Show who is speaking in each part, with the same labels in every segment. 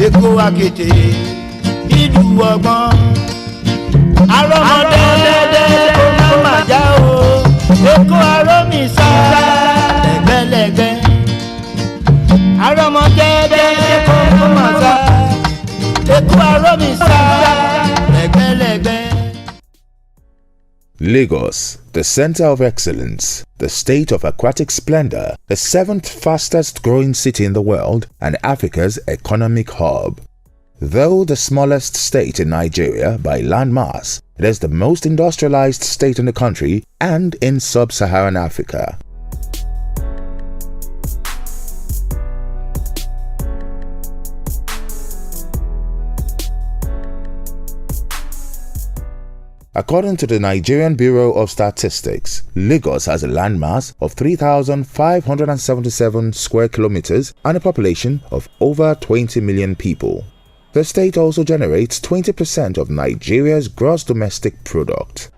Speaker 1: Èkó akété ìlú ọgbọ́n arọ́mọdé kò má má já o Èkó arómìsá lẹ́gbẹ́lẹ́gbẹ́ arọ́mọdé kò má má já Èkó arómìsá lẹ́gbẹ́lẹ́gbẹ́.
Speaker 2: Lagos, the center of excellence, the state of aquatic splendor, the 7th fastest growing city in the world, and Africa's economic hub. Though the smallest state in Nigeria by landmass, it is the most industrialized state in the country and in sub-Saharan Africa. According to the Nigerian Bureau of Statistics, Lagos has a landmass of 3,577 square kilometers and a population of over 20 million people. The state also generates 20% of Nigeria's gross domestic product.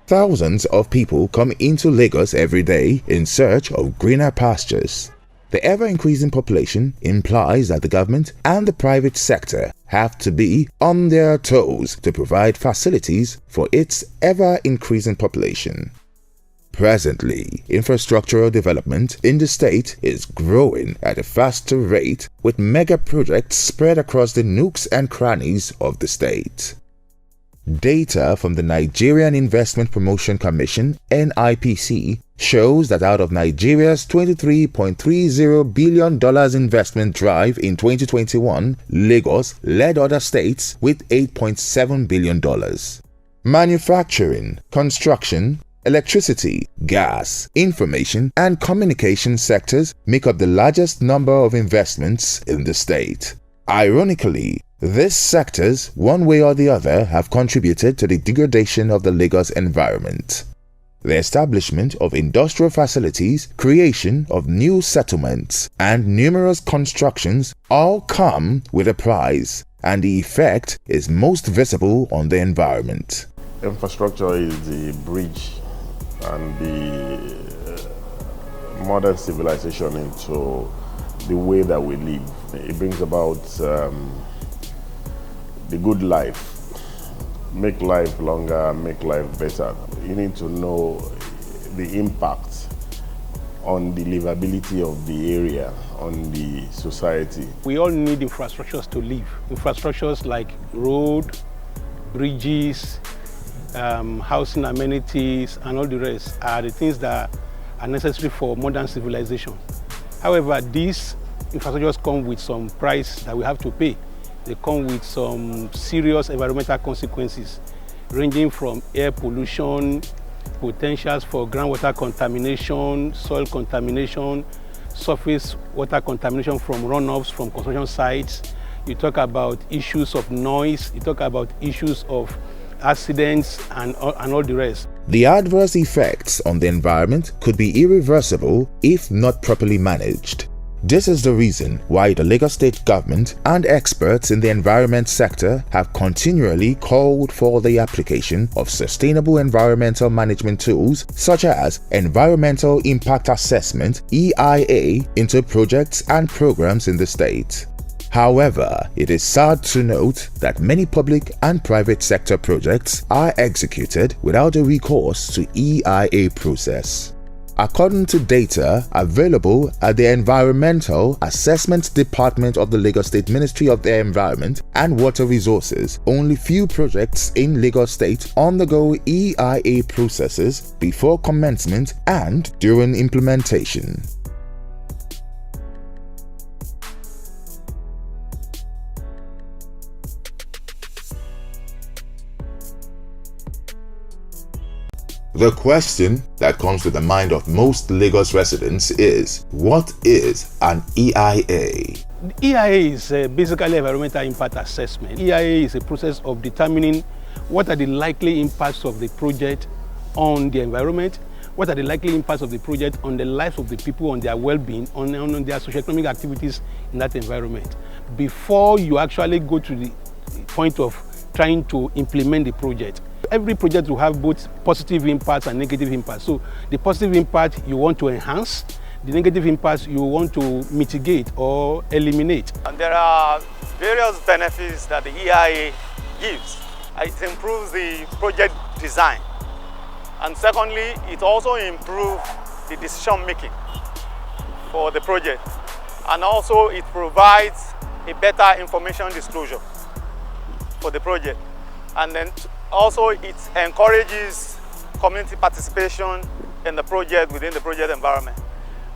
Speaker 2: Thousands of people come into Lagos every day in search of greener pastures. The ever-increasing population implies that the government and the private sector have to be on their toes to provide facilities for its ever-increasing population. Presently, infrastructural development in the state is growing at a faster rate, with mega projects spread across the nooks and crannies of the state. Data from the Nigerian Investment Promotion Commission (NIPC) shows that out of Nigeria's $23.30 billion investment drive in 2021, Lagos led other states with $8.7 billion. Manufacturing, construction, electricity, gas, information, and communication sectors make up the largest number of investments in the state. Ironically, these sectors, one way or the other, have contributed to the degradation of the Lagos environment. The establishment of industrial facilities, creation of new settlements, and numerous constructions all come with a price, and the effect is most visible on the environment.
Speaker 3: Infrastructure is the bridge and the modern civilization into the way that we live. It brings about the good life. Make life longer, make life better. You need to know the impact on the livability of the area, on the society.
Speaker 4: We all need infrastructures to live. Infrastructures like road, bridges, housing amenities, and all the rest are the things that are necessary for modern civilization. However, these infrastructures come with some price that we have to pay. They come with some serious environmental consequences, ranging from air pollution, potentials for groundwater contamination, soil contamination, surface water contamination from runoffs from construction sites. You talk about issues of noise, you talk about issues of accidents and all the rest.
Speaker 2: The adverse effects on the environment could be irreversible if not properly managed. This is the reason why the Lagos State government and experts in the environment sector have continually called for the application of sustainable environmental management tools such as Environmental Impact Assessment (EIA) into projects and programs in the state. However, it is sad to note that many public and private sector projects are executed without a recourse to EIA process. According to data available at the Environmental Assessment Department of the Lagos State Ministry of the Environment and Water Resources, only few projects in Lagos State undergo EIA processes before commencement and during implementation. The question that comes to the mind of most Lagos residents is, what is an EIA?
Speaker 4: EIA is basically environmental impact assessment. EIA is a process of determining what are the likely impacts of the project on the environment, what are the likely impacts of the project on the lives of the people, on their well-being, on their socio-economic activities in that environment, before you actually go to the point of trying to implement the project. Every project will have both positive impacts and negative impacts. So the positive impact you want to enhance, the negative impacts you want to mitigate or eliminate.
Speaker 5: And there are various benefits that the EIA gives. It improves the project design. And secondly, it also improves the decision making for the project. And also it provides a better information disclosure for the project. And then also it encourages community participation in the project within the project environment.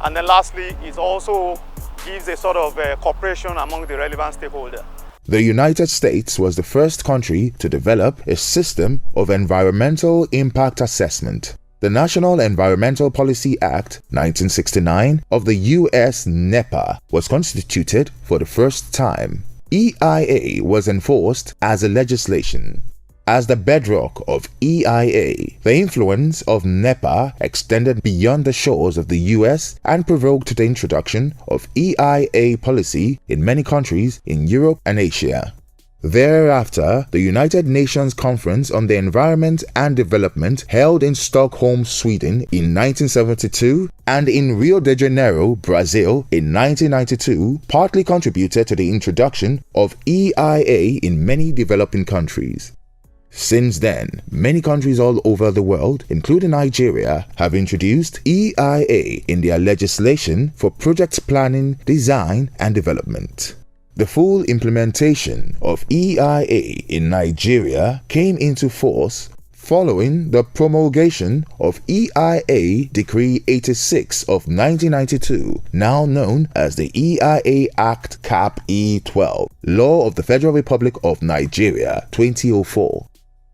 Speaker 5: And then lastly, it also gives a sort of cooperation among the relevant stakeholders.
Speaker 2: The United States was the first country to develop a system of environmental impact assessment. The National Environmental Policy Act 1969 of the U.S. NEPA was constituted for the first time. EIA was enforced as a legislation. As the bedrock of EIA, the influence of NEPA extended beyond the shores of the US and provoked the introduction of EIA policy in many countries in Europe and Asia. Thereafter, the United Nations Conference on the Environment and Development held in Stockholm, Sweden in 1972 and in Rio de Janeiro, Brazil in 1992 partly contributed to the introduction of EIA in many developing countries. Since then, many countries all over the world, including Nigeria, have introduced EIA in their legislation for project planning, design, and development. The full implementation of EIA in Nigeria came into force following the promulgation of EIA Decree 86 of 1992, now known as the EIA Act Cap E12, Law of the Federal Republic of Nigeria 2004.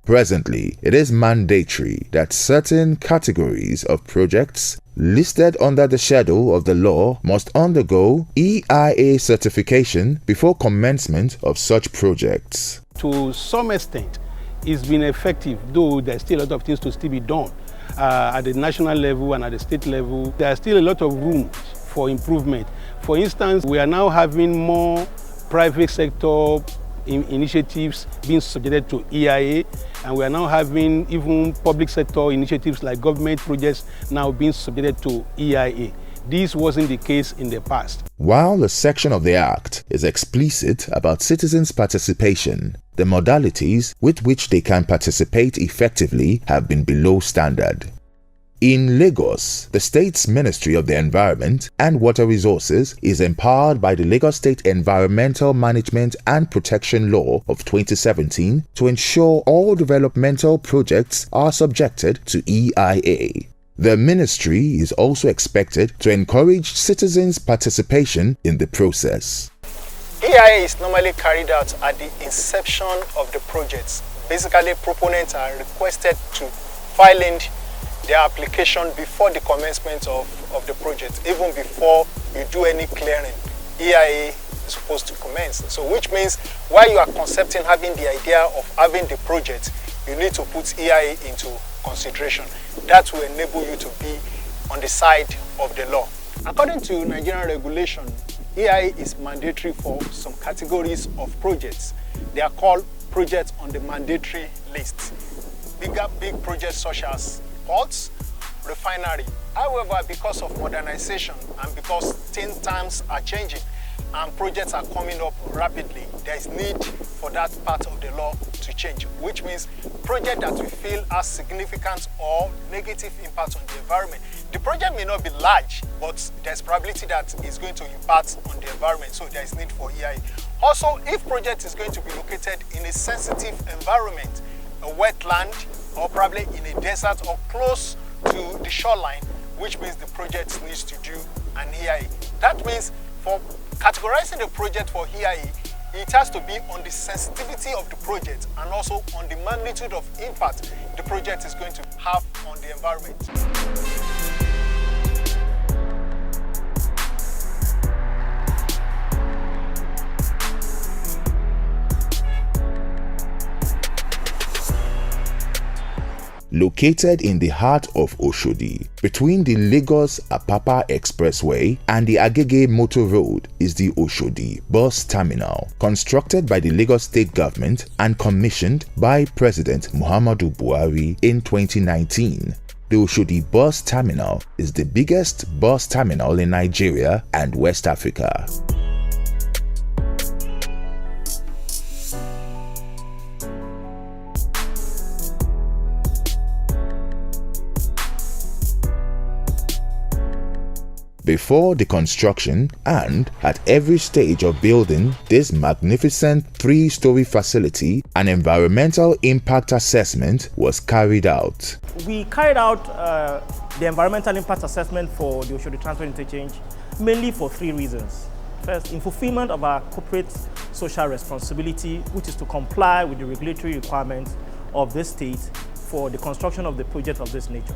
Speaker 2: Presently, it is mandatory that certain categories of projects listed under the shadow of the law must undergo EIA certification before commencement of such projects.
Speaker 4: To some extent, it's been effective, though there's still a lot of things to still be done. At the national level and at the state level, there's still a lot of room for improvement. For instance, we are now having more private sector initiatives being subjected to EIA, and we are now having even public sector initiatives like government projects now being subjected to EIA. This wasn't the case in the past.
Speaker 2: While a section of the Act is explicit about citizens' participation, the modalities with which they can participate effectively have been below standard. In Lagos, the state's Ministry of the Environment and Water Resources is empowered by the Lagos State Environmental Management and Protection Law of 2017 to ensure all developmental projects are subjected to EIA. The ministry is also expected to encourage citizens' participation in the process.
Speaker 6: EIA is normally carried out at the inception of the projects. Basically, proponents are requested to file in their application before the commencement of the project. Even before you do any clearing, EIA is supposed to commence. So which means while you are concepting having the idea of having the project, you need to put EIA into consideration. That will enable you to be on the side of the law. According to Nigerian regulation, EIA is mandatory for some categories of projects. They are called projects on the mandatory list. Big projects such as ports, refinery. However, because of modernization and because times are changing and projects are coming up rapidly, there is need for that part of the law to change, which means project that we feel has significant or negative impact on the environment. The project may not be large, but there's probability that it's going to impact on the environment, so there is need for EIA. Also, if project is going to be located in a sensitive environment, a wetland, or probably in a desert or close to the shoreline, which means the project needs to do an EIA. That means for categorizing the project for EIA, it has to be on the sensitivity of the project and also on the magnitude of impact the project is going to have on the environment.
Speaker 2: Located in the heart of Oshodi, between the Lagos-Apapa Expressway and the Agege Motor Road, is the Oshodi Bus Terminal, constructed by the Lagos State Government and commissioned by President Muhammadu Buhari in 2019. The Oshodi Bus Terminal is the biggest bus terminal in Nigeria and West Africa. Before the construction and at every stage of building this magnificent 3-story facility, an environmental impact assessment was carried out.
Speaker 7: We carried out the environmental impact assessment for the Oshodi Transport Interchange mainly for 3 reasons. First, in fulfillment of our corporate social responsibility, which is to comply with the regulatory requirements of the state for the construction of the project of this nature.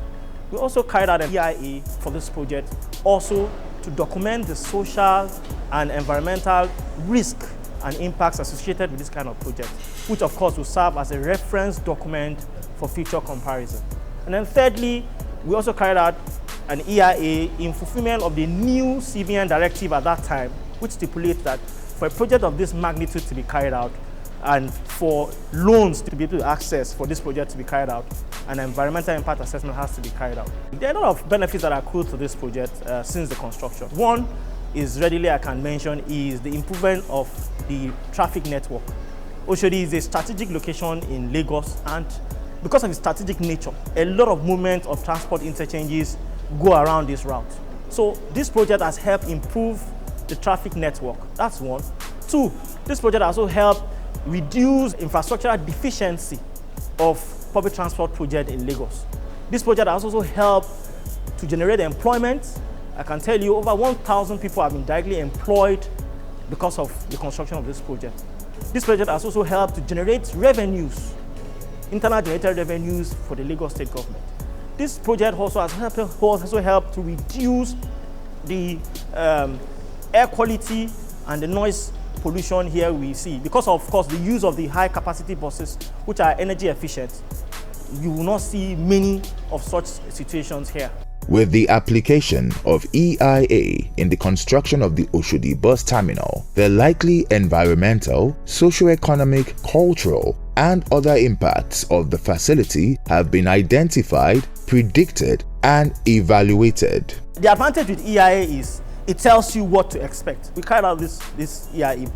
Speaker 7: We also carried out an EIA for this project, also to document the social and environmental risk and impacts associated with this kind of project, which of course will serve as a reference document for future comparison. And then thirdly, we also carried out an EIA in fulfillment of the new CBN directive at that time, which stipulates that for a project of this magnitude to be carried out and for loans to be able to access for this project to be carried out, an environmental impact assessment has to be carried out. There are a lot of benefits that are accrued to this project since the construction. One is readily I can mention is the improvement of the traffic network. Oshodi is a strategic location in Lagos, and because of its strategic nature, a lot of movement of transport interchanges go around this route. So this project has helped improve the traffic network. That's one. Two, this project also helped reduce infrastructural deficiency of public transport project in Lagos. This project has also helped to generate employment. I can tell you over 1,000 people have been directly employed because of the construction of this project. This project has also helped to generate revenues, internal generated revenues for the Lagos state government. This project also has helped to reduce the air quality and the noise pollution here we see. Because of course the use of the high capacity buses, which are energy efficient, you will not see many of such situations here.
Speaker 2: With the application of EIA in the construction of the Oshodi bus terminal, the likely environmental, socio-economic, cultural, and other impacts of the facility have been identified, predicted, and evaluated.
Speaker 7: The advantage with EIA is it tells you what to expect. We carried out this EIA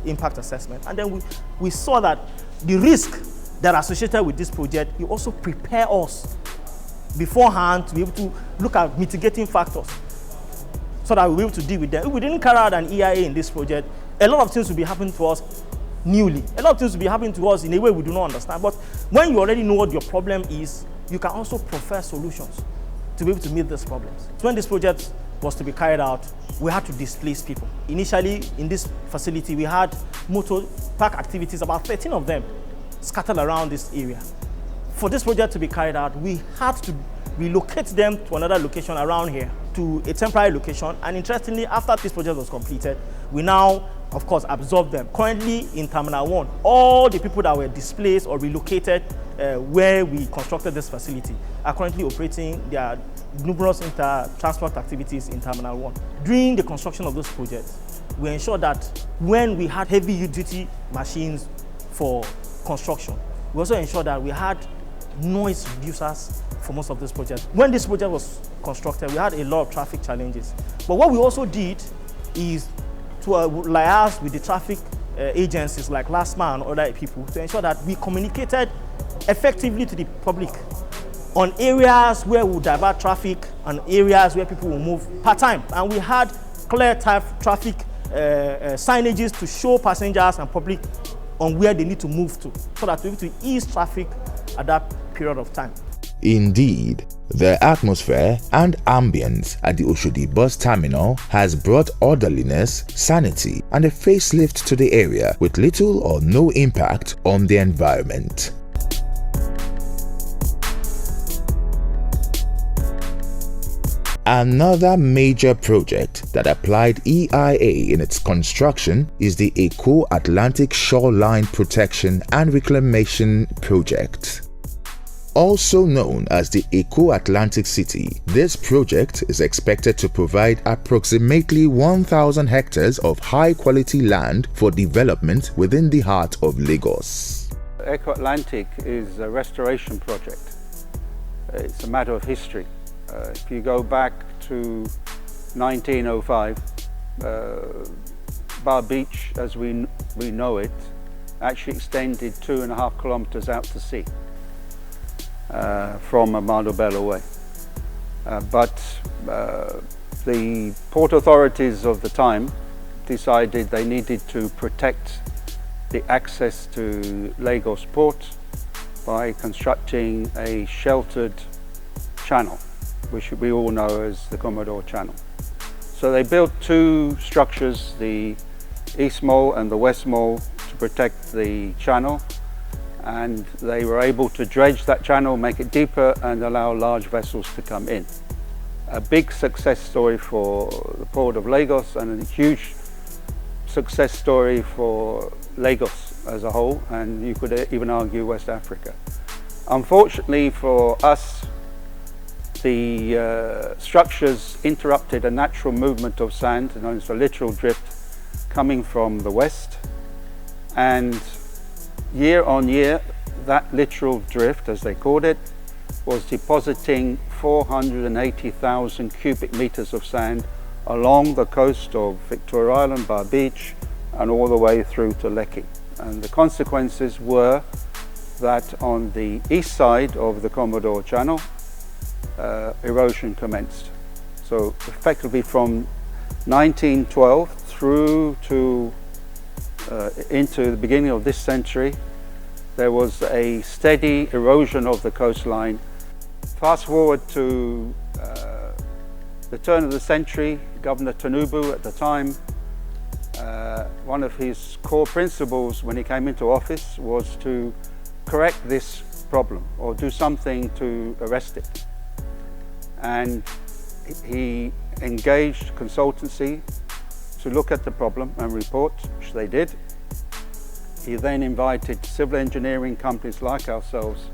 Speaker 7: impact assessment, and then we saw that the risk that are associated with this project, you also prepare us beforehand to be able to look at mitigating factors so that we'll be able to deal with them. If we didn't carry out an EIA in this project, a lot of things will be happening to us newly. A lot of things will be happening to us in a way we do not understand. But when you already know what your problem is, you can also prefer solutions to be able to meet these problems. So when this project was to be carried out, we had to displace people. Initially, in this facility, we had motor park activities, about 13 of them, scattered around this area. For this project to be carried out, we had to relocate them to another location around here, to a temporary location. And interestingly, after this project was completed, we now, of course, absorbed them. Currently in Terminal 1, all the people that were displaced or relocated where we constructed this facility are currently operating their numerous inter-transport activities in Terminal 1. During the construction of this project, we ensured that when we had heavy-duty machines for construction, we also ensured that we had noise reducers for most of this project. When this project was constructed, we had a lot of traffic challenges. But what we also did is to liaise with the traffic agencies like LASMA and other people to ensure that we communicated effectively to the public on areas where we divert traffic and areas where people will move per time. And we had clear traffic signages to show passengers and public on where they need to move to, so that we're able to ease traffic at that period of time.
Speaker 2: Indeed, the atmosphere and ambience at the Oshodi bus terminal has brought orderliness, sanity, and a facelift to the area with little or no impact on the environment. Another major project that applied EIA in its construction is the Eco-Atlantic Shoreline Protection and Reclamation Project. Also known as the Eco-Atlantic City, this project is expected to provide approximately 1,000 hectares of high-quality land for development within the heart of Lagos.
Speaker 8: Eco-Atlantic is a restoration project. It's a matter of history. If you go back to 1905, Bar Beach, as we know it, actually extended 2.5 kilometers out to sea from Amado Bello Way. But The port authorities of the time decided they needed to protect the access to Lagos port by constructing a sheltered channel, which we all know as the Commodore Channel. So they built two structures, the East Mole and the West Mole, to protect the channel, and they were able to dredge that channel, make it deeper and allow large vessels to come in. A big success story for the Port of Lagos and a huge success story for Lagos as a whole, and you could even argue West Africa. Unfortunately for us, the structures interrupted a natural movement of sand, known as a littoral drift, coming from the west, and year on year that littoral drift, as they called it, was depositing 480,000 cubic meters of sand along the coast of Victoria Island, Bar Beach, and all the way through to Lekki. And the consequences were that on the east side of the Commodore Channel, erosion commenced. So effectively from 1912 through to into the beginning of this century, there was a steady erosion of the coastline. Fast forward to the turn of the century, Governor Tinubu at the time, one of his core principles when he came into office was to correct this problem or do something to arrest it. And he engaged consultancy to look at the problem and report, which they did. He then invited civil engineering companies like ourselves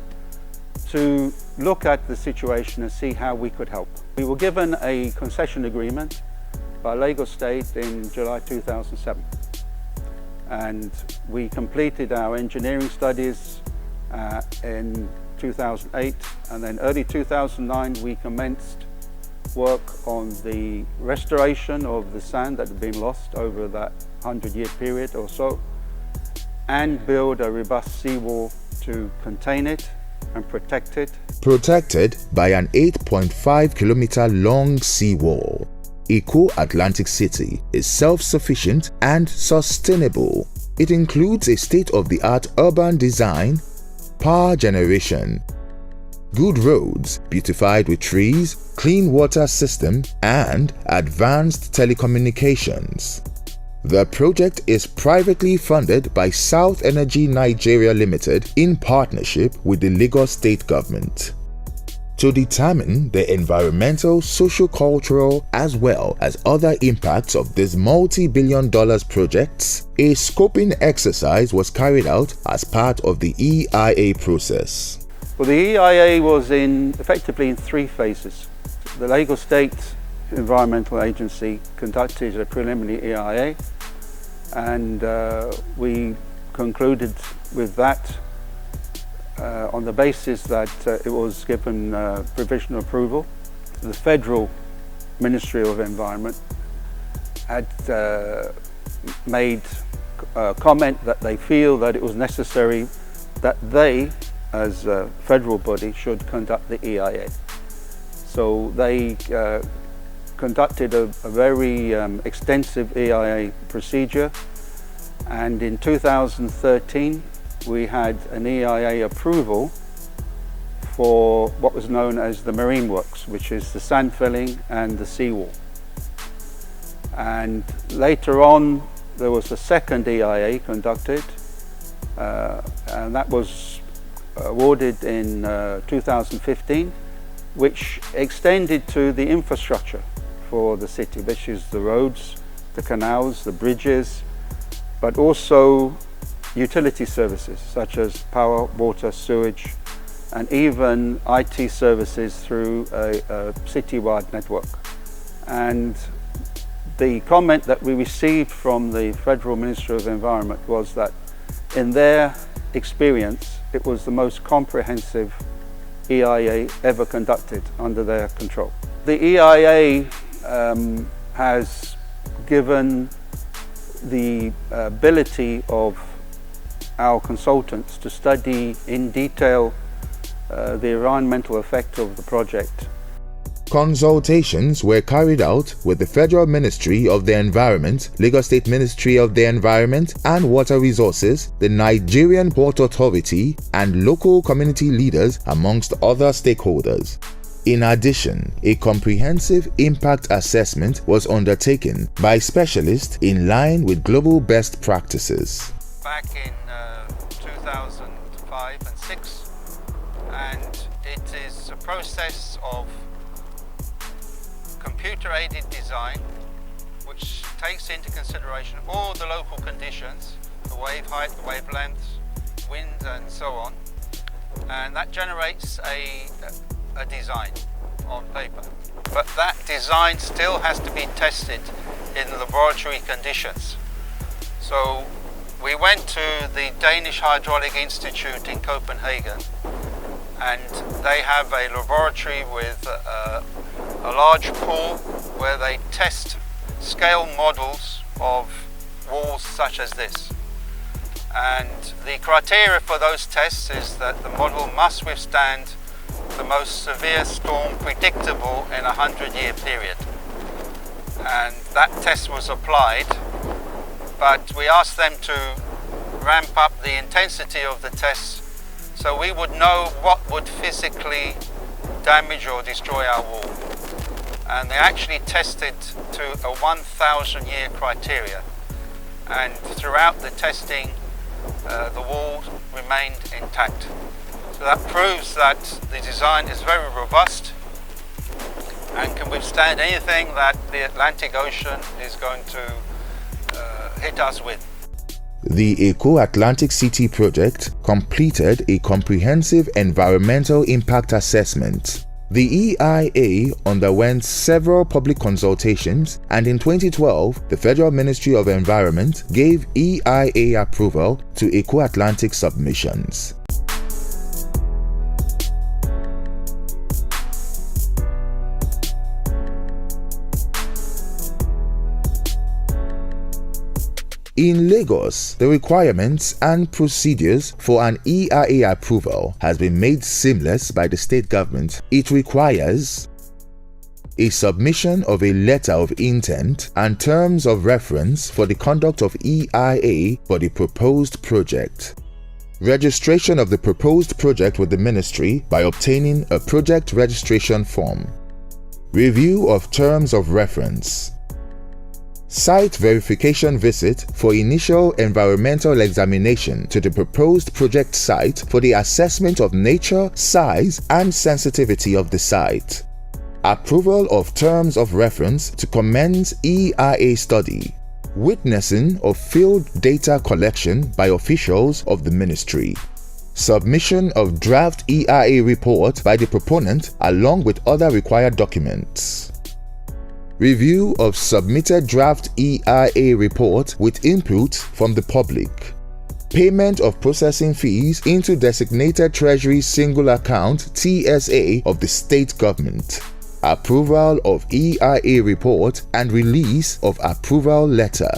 Speaker 8: to look at the situation and see how we could help. We were given a concession agreement by Lagos State in July 2007. And we completed our engineering studies in 2008, and then early 2009 we commenced work on the restoration of the sand that had been lost over that 100-year period or so, and build a robust seawall to contain it and protect it.
Speaker 2: Protected by an 8.5-kilometer long seawall, Eco-Atlantic City is self-sufficient and sustainable. It includes a state-of-the-art urban design, power generation, good roads beautified with trees, clean water system, and advanced telecommunications. The project is privately funded by South Energy Nigeria Limited in partnership with the Lagos State Government. To determine the environmental, socio-cultural, as well as other impacts of these multi-billion-dollar projects, a scoping exercise was carried out as part of the EIA process.
Speaker 8: Well, the EIA was effectively in three phases. The Lagos State Environmental Agency conducted a preliminary EIA, and we concluded with that on the basis that it was given provisional approval. The Federal Ministry of Environment had made a comment that they feel that it was necessary that they, as a federal body, should conduct the EIA. So they conducted a very extensive EIA procedure, and in 2013 we had an EIA approval for what was known as the marine works, which is the sand filling and the seawall. And later on there was a second EIA conducted, and that was awarded in 2015, which extended to the infrastructure for the city, which is the roads, the canals, the bridges, but also utility services such as power, water, sewage, and even IT services through a citywide network. And the comment that we received from the Federal Ministry of Environment was that in their experience, it was the most comprehensive EIA ever conducted under their control. The EIA has given the ability of our consultants to study in detail the environmental effect of the project.
Speaker 2: Consultations were carried out with the Federal Ministry of the Environment, Lagos State Ministry of the Environment and Water Resources, the Nigerian Port Authority, and local community leaders, amongst other stakeholders. In addition, a comprehensive impact assessment was undertaken by specialists in line with global best practices.
Speaker 8: Back in 2005 and 6, and it is a process of computer-aided design which takes into consideration all the local conditions, the wave height, the wavelengths, wind and so on, and that generates a design on paper. But that design still has to be tested in laboratory conditions. So we went to the Danish Hydraulic Institute in Copenhagen, and they have a laboratory with a large pool where they test scale models of walls such as this. And the criteria for those tests is that the model must withstand the most severe storm predictable in a 100-year period. And that test was applied, but we asked them to ramp up the intensity of the tests so we would know what would physically damage or destroy our wall. And they actually tested to a 1,000-year criteria. And throughout the testing, the wall remained intact. So that proves that the design is very robust and can withstand anything that the Atlantic Ocean is going to hit us with.
Speaker 2: The Eco-Atlantic City project completed a comprehensive environmental impact assessment. The EIA underwent several public consultations, and in 2012, the Federal Ministry of Environment gave EIA approval to Eco-Atlantic submissions. In Lagos, the requirements and procedures for an EIA approval has been made seamless by the state government. It requires a submission of a letter of intent and terms of reference for the conduct of EIA for the proposed project, registration of the proposed project with the ministry by obtaining a project registration form, review of terms of reference, site verification visit for initial environmental examination to the proposed project site for the assessment of nature, size, and sensitivity of the site, approval of terms of reference to commence EIA study, witnessing of field data collection by officials of the ministry, submission of draft EIA report by the proponent along with other required documents, review of submitted draft EIA report with input from the public, payment of processing fees into designated Treasury Single Account TSA of the state government, approval of EIA report and release of approval letter,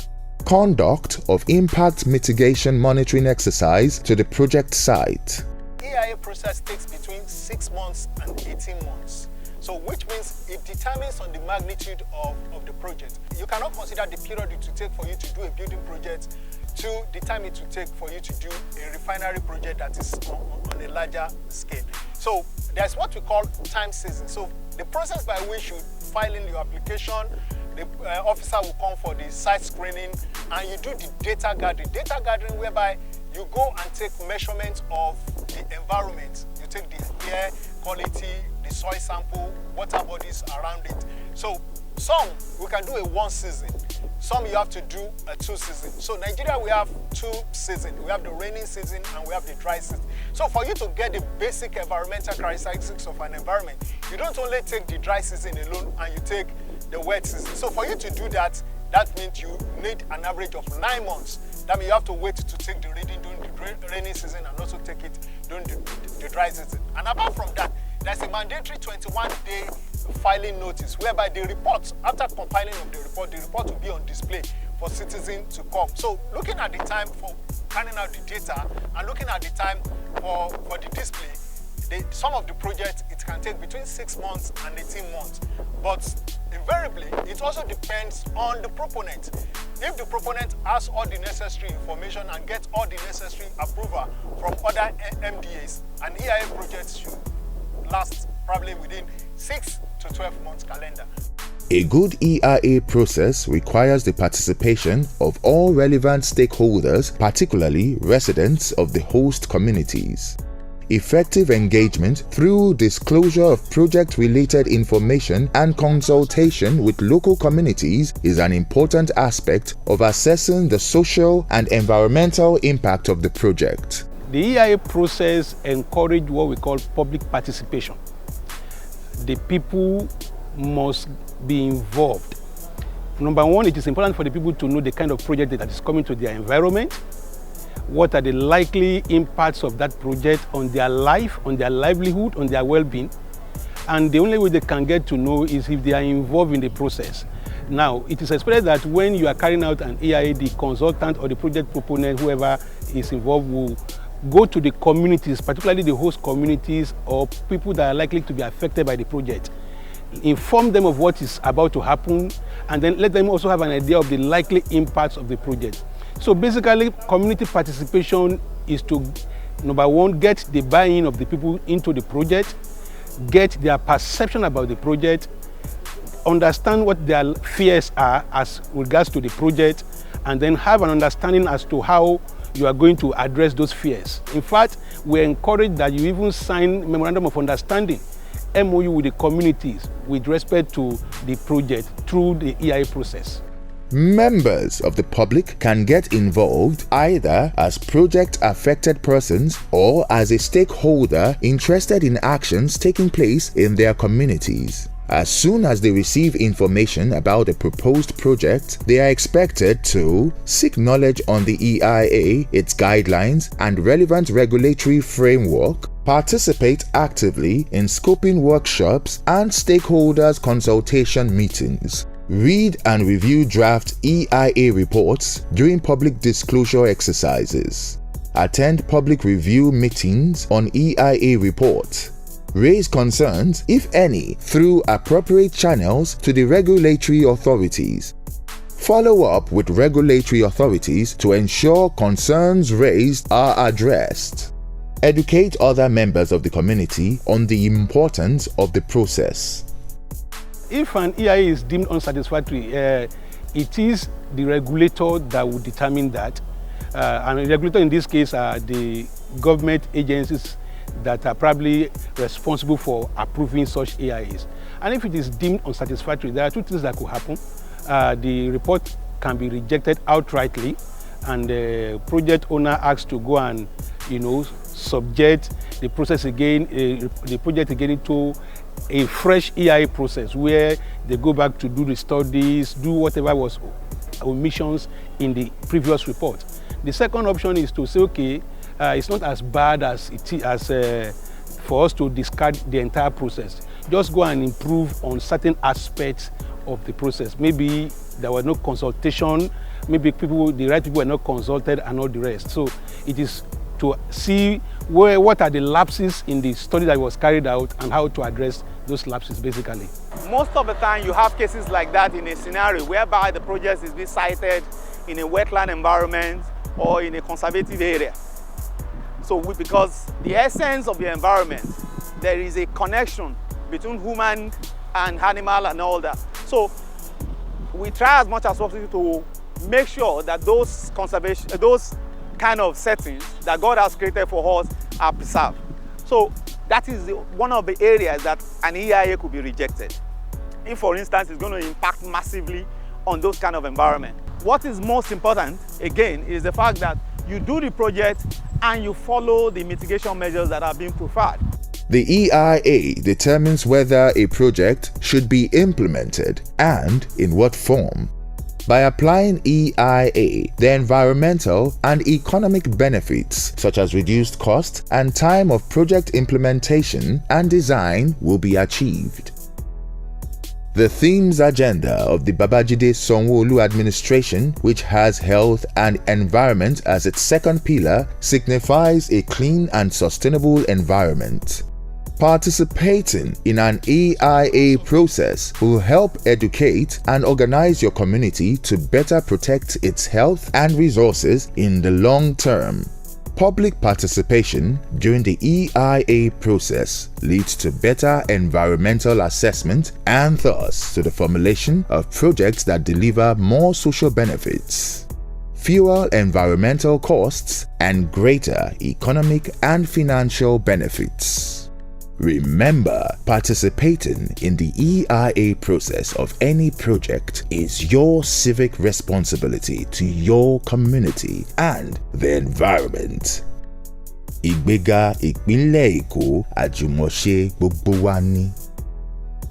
Speaker 2: conduct of impact mitigation monitoring exercise to the project site.
Speaker 6: EIA process takes between 6 months and 18 months. So which means it determines on the magnitude of the project. You cannot consider the period it will take for you to do a building project to the time it will take for you to do a refinery project that is on a larger scale. So there's what we call time season. So the process by which you file in your application, the officer will come for the site screening, and you do the data gathering. Data gathering whereby you go and take measurements of the environment. You take the air quality, the soil sample, water bodies around it. So some we can do a 1 season, some you have to do a 2 season. So Nigeria, we have 2 seasons. We have the rainy season and we have the dry season. So for you to get the basic environmental characteristics of an environment, you don't only take the dry season alone and you take the wet season. So for you to do that, that means you need an average of 9 months. That means you have to wait to take the reading during the rainy season and also take it during the dry season. And apart from that, there's a mandatory 21-day filing notice whereby the report, after compiling of the report will be on display for citizens to come. So looking at the time for carrying out the data and looking at the time for the display, some of the projects, it can take between 6 months and 18 months. But invariably, it also depends on the proponent. If the proponent has all the necessary information and gets all the necessary approval from other MDAs, an EIA project should last probably within 6 to 12 months calendar.
Speaker 2: A good EIA process requires the participation of all relevant stakeholders, particularly residents of the host communities. Effective engagement through disclosure of project-related information and consultation with local communities is an important aspect of assessing the social and environmental impact of the project.
Speaker 4: The EIA process encourages what we call public participation. The people must be involved. Number one, it is important for the people to know the kind of project that is coming to their environment. What are the likely impacts of that project on their life, on their livelihood, on their well-being. And the only way they can get to know is if they are involved in the process. Now, it is expected that when you are carrying out an EIA, the consultant or the project proponent, whoever is involved, will go to the communities, particularly the host communities or people that are likely to be affected by the project. Inform them of what is about to happen, and then let them also have an idea of the likely impacts of the project. So basically, community participation is to, number one, get the buy-in of the people into the project, get their perception about the project, understand what their fears are as regards to the project, and then have an understanding as to how you are going to address those fears. In fact, we encourage that you even sign memorandum of understanding, MOU, with the communities with respect to the project through the EIA process.
Speaker 2: Members of the public can get involved either as project-affected persons or as a stakeholder interested in actions taking place in their communities. As soon as they receive information about the proposed project, they are expected to seek knowledge on the EIA, its guidelines, and relevant regulatory framework, participate actively in scoping workshops and stakeholders consultation meetings, read and review draft EIA reports during public disclosure exercises, attend public review meetings on EIA reports, raise concerns, if any, through appropriate channels to the regulatory authorities, follow up with regulatory authorities to ensure concerns raised are addressed, educate other members of the community on the importance of the process.
Speaker 4: If an EIA is deemed unsatisfactory, it is the regulator that will determine that. And the regulator in this case are the government agencies that are probably responsible for approving such EIAs. And if it is deemed unsatisfactory, there are two things that could happen. The report can be rejected outrightly, and the project owner asks to go and, subject the process again, the project again into a fresh EIA process where they go back to do the studies, do whatever was omissions in the previous report. The second option is to say, okay, it's not as bad as it is for us to discard the entire process. Just go and improve on certain aspects of the process. Maybe there was no consultation, maybe the right people were not consulted, and all the rest. So it is to see what are the lapses in the study that was carried out and how to address those lapses, basically.
Speaker 5: Most of the time you have cases like that in a scenario whereby the project is being sited in a wetland environment or in a conservative area. So because the essence of the environment, there is a connection between human and animal and all that. So we try as much as possible to make sure that those kind of settings that God has created for us are preserved. So that is one of the areas that an EIA could be rejected. If, for instance, it's going to impact massively on those kind of environment. What is most important, again, is the fact that you do the project and you follow the mitigation measures that are being preferred.
Speaker 2: The EIA determines whether a project should be implemented and in what form. By applying EIA, the environmental and economic benefits such as reduced cost and time of project implementation and design will be achieved. The themes agenda of the Babajide Sanwo-Olu administration, which has health and environment as its second pillar, signifies a clean and sustainable environment. Participating in an EIA process will help educate and organize your community to better protect its health and resources in the long term. Public participation during the EIA process leads to better environmental assessment and thus to the formulation of projects that deliver more social benefits, fewer environmental costs, and greater economic and financial benefits. Remember, participating in the EIA process of any project is your civic responsibility to your community and the environment. Ìgbéga ìpínlẹ̀ Èkó àjùmọ̀ṣe gbogbo wa ni.